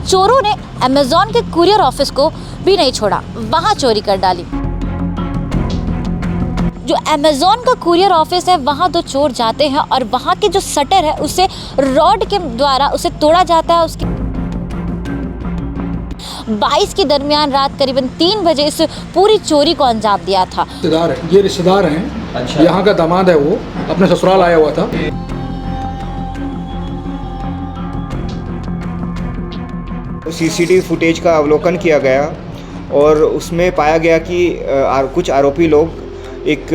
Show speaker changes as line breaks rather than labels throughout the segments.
चोरों ने अमेज़न के कुरियर ऑफिस को भी नहीं छोड़ा, वहां चोरी कर डाली। जो अमेज़न का कुरियर ऑफिस है वहां दो चोर जाते हैं और वहां के जो शटर है उसे रॉड के द्वारा उसे तोड़ा जाता है। उसके 22 के दरमियान रात करीबन 3 बजे इस पूरी चोरी को अंजाम दिया था।
ये रिश्तेदार हैं।
अच्छा।
यहाँ का दामाद है, वो अपने ससुराल आया हुआ था।
सीसीटीवी फुटेज का अवलोकन किया गया और उसमें पाया गया कि कुछ आरोपी लोग एक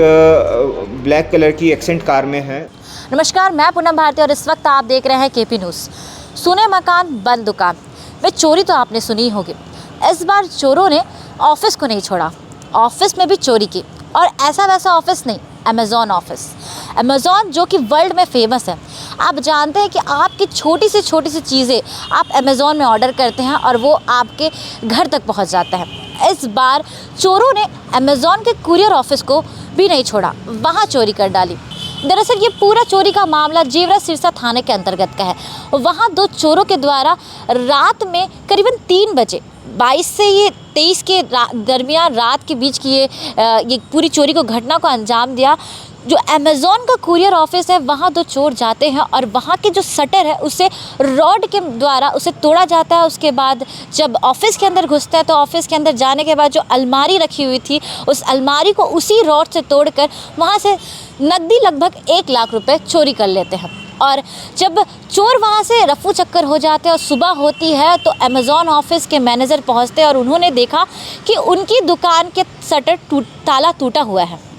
ब्लैक कलर की एक्सेंट कार में हैं।
नमस्कार, मैं पूनम भारती और इस वक्त आप देख रहे हैं केपी न्यूज़। सुने मकान बंद दुकान वे चोरी तो आपने सुनी होगी। इस बार चोरों ने ऑफिस को नहीं छोड़ा, ऑफिस में भी चोरी की। और ऐसा वैसा ऑफिस नहीं, अमेज़न ऑफिस। अमेज़न जो कि वर्ल्ड में फेमस है। आप जानते हैं कि आपकी छोटी सी चीज़ें आप अमेज़न में ऑर्डर करते हैं और वो आपके घर तक पहुंच जाता है। इस बार चोरों ने अमेज़न के कुरियर ऑफिस को भी नहीं छोड़ा, वहां चोरी कर डाली। दरअसल ये पूरा चोरी का मामला जेवरा सिरसा थाने के अंतर्गत का है। वहाँ दो चोरों के द्वारा रात में करीबन 3 बजे 22 से ये 23 के दरमियान रात के बीच की ये पूरी चोरी को घटना को अंजाम दिया। जो अमेज़न का कुरियर ऑफिस है वहाँ दो चोर जाते हैं और वहाँ के जो शटर है उसे रॉड के द्वारा उसे तोड़ा जाता है। उसके बाद जब ऑफिस के अंदर घुसते हैं तो ऑफिस के अंदर जाने के बाद जो अलमारी रखी हुई थी उस अलमारी को उसी रॉड से तोड़कर वहाँ से नकदी लगभग 1 लाख रुपए चोरी कर लेते हैं। और जब चोर वहाँ से रफू चक्कर हो जाते हैं और सुबह होती है तो अमेज़न ऑफिस के मैनेजर पहुँचते हैं और उन्होंने देखा कि उनकी दुकान के शटर ताला टूटा हुआ है।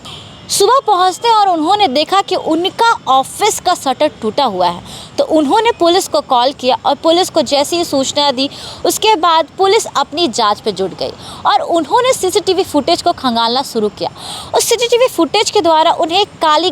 सुबह पहुंचते और उन्होंने देखा कि उनका ऑफिस का शटर टूटा हुआ है। तो उन्होंने पुलिस को कॉल किया और पुलिस को जैसी ही सूचना दी उसके बाद पुलिस अपनी जांच पे जुट गई और उन्होंने सीसीटीवी फुटेज को खंगालना शुरू किया। उस सीसीटीवी फुटेज के द्वारा उन्हें एक काली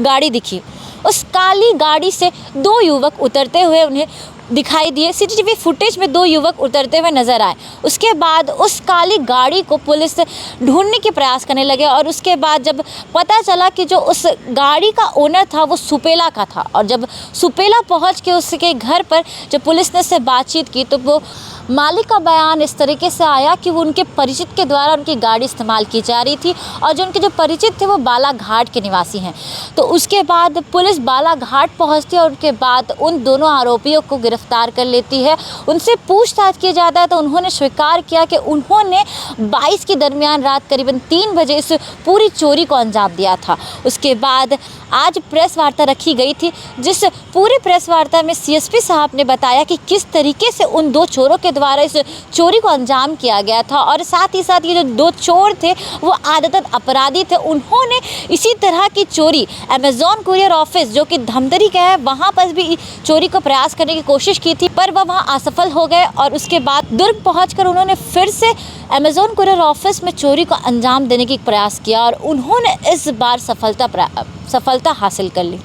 गाड़ी दिखी। उस काली गाड़ी से 2 युवक उतरते हुए उन्हें दिखाई दिए। सीसीटीवी फुटेज में 2 युवक उतरते हुए नजर आए। उसके बाद उस काली गाड़ी को पुलिस ढूंढने के प्रयास करने लगे और उसके बाद जब पता चला कि जो उस गाड़ी का ओनर था वो सुपेला का था और जब सुपेला पहुंच के उसके घर पर जब पुलिस ने उससे बातचीत की तो वो मालिक का बयान इस तरीके से आया कि वो उनके परिचित के द्वारा उनकी गाड़ी इस्तेमाल की जा रही थी और जो उनके जो परिचित थे वो बालाघाट के निवासी हैं। तो उसके बाद पुलिस बालाघाट पहुंचती है और उसके बाद उन दोनों आरोपियों को गिरफ्तार कर लेती है। उनसे पूछताछ की जाता है तो उन्होंने स्वीकार किया कि उन्होंने 22 के दरमियान रात करीबन 3 बजे इस पूरी चोरी को अंजाम दिया था। उसके बाद आज प्रेस वार्ता रखी गई थी जिस पूरी प्रेस वार्ता में सीएसपी साहब ने बताया कि किस तरीके से उन 2 चोरों के द्वारा इस चोरी को अंजाम किया गया था और साथ ही साथ ये जो 2 चोर थे वो आदतन अपराधी थे। उन्होंने इसी तरह की चोरी अमेज़न कुरियर ऑफिस जो कि धमतरी का है वहाँ पर भी चोरी को प्रयास करने की कोशिश की थी पर वह वहाँ असफल हो गए और उसके बाद दुर्ग पहुँचकर उन्होंने फिर से अमेज़न कुरियर ऑफिस में चोरी को अंजाम देने की प्रयास किया और उन्होंने इस बार सफलता हासिल कर ली।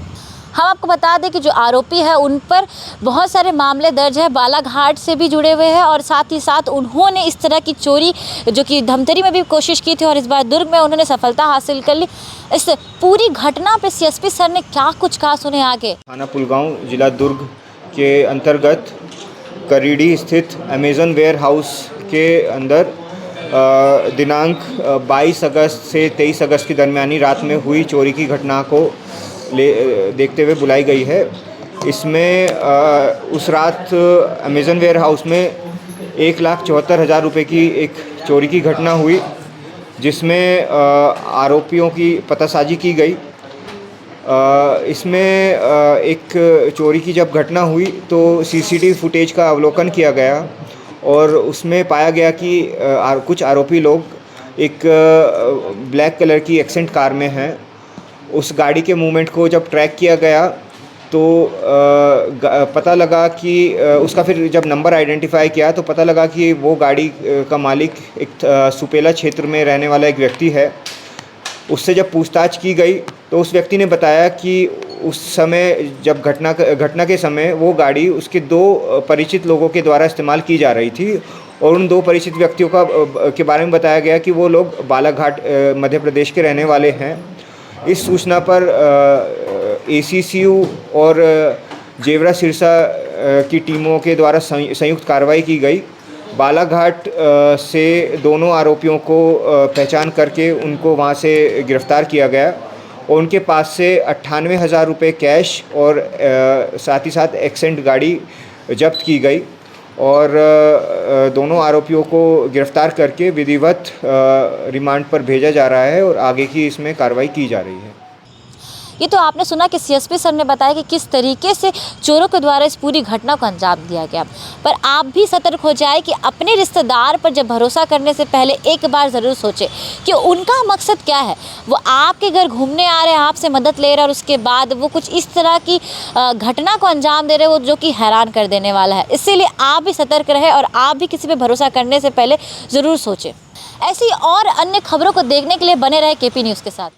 हम आपको बता दें कि जो आरोपी है उन पर बहुत सारे मामले दर्ज है, बालाघाट से भी जुड़े हुए हैं और साथ ही साथ उन्होंने इस तरह की चोरी जो कि धमतरी में भी कोशिश की थी और इस बार दुर्ग में उन्होंने सफलता हासिल कर ली। इस पूरी घटना पे सीएसपी सर ने क्या कुछ कहा सुने आगे।
थाना पुलगांव जिला दुर्ग के अंतर्गत करीडी स्थित अमेज़न वेयर हाउस के अंदर दिनांक 22 अगस्त से 23 अगस्त की दरमियानी रात में हुई चोरी की घटना को देखते हुए बुलाई गई है। इसमें उस रात अमेज़न वेयर हाउस में 1,74,000 रुपये की एक चोरी की घटना हुई जिसमें आरोपियों की पतासाजी की गई। इसमें एक चोरी की जब घटना हुई तो सीसीटीवी फुटेज का अवलोकन किया गया और उसमें पाया गया कि कुछ आरोपी लोग एक ब्लैक कलर की एक्सेंट कार में हैं। उस गाड़ी के मूवमेंट को जब ट्रैक किया गया तो पता लगा कि उसका फिर जब नंबर आइडेंटिफाई किया तो पता लगा कि वो गाड़ी का मालिक एक सुपेला क्षेत्र में रहने वाला एक व्यक्ति है। उससे जब पूछताछ की गई तो उस व्यक्ति ने बताया कि उस समय जब घटना के समय वो गाड़ी उसके 2 परिचित लोगों के द्वारा इस्तेमाल की जा रही थी और उन 2 परिचित व्यक्तियों के बारे में बताया गया कि वो लोग बालाघाट मध्य प्रदेश के रहने वाले हैं। इस सूचना पर ACCU और जेवरा सिरसा की टीमों के द्वारा संयुक्त कार्रवाई की गई। बालाघाट से दोनों आरोपियों को पहचान करके उनको वहाँ से गिरफ़्तार किया गया और उनके पास से 98,000 रुपये कैश और साथ ही साथ एक्सेंट गाड़ी जब्त की गई और दोनों आरोपियों को गिरफ़्तार करके विधिवत रिमांड पर भेजा जा रहा है और आगे की इसमें कार्रवाई की जा रही है।
ये तो आपने सुना कि सीएसपी सर ने बताया कि किस तरीके से चोरों के द्वारा इस पूरी घटना को अंजाम दिया गया। पर आप भी सतर्क हो जाए कि अपने रिश्तेदार पर जब भरोसा करने से पहले एक बार ज़रूर सोचें कि उनका मकसद क्या है। वो आपके घर घूमने आ रहे हैं, आपसे मदद ले रहे हैं और उसके बाद वो कुछ इस तरह की घटना को अंजाम दे रहे हैं जो कि हैरान कर देने वाला है। इसीलिए आप भी सतर्क रहें और आप भी किसी पर भरोसा करने से पहले ज़रूर सोचें। ऐसी और अन्य खबरों को देखने के लिए बने रहे केपी न्यूज़ के साथ।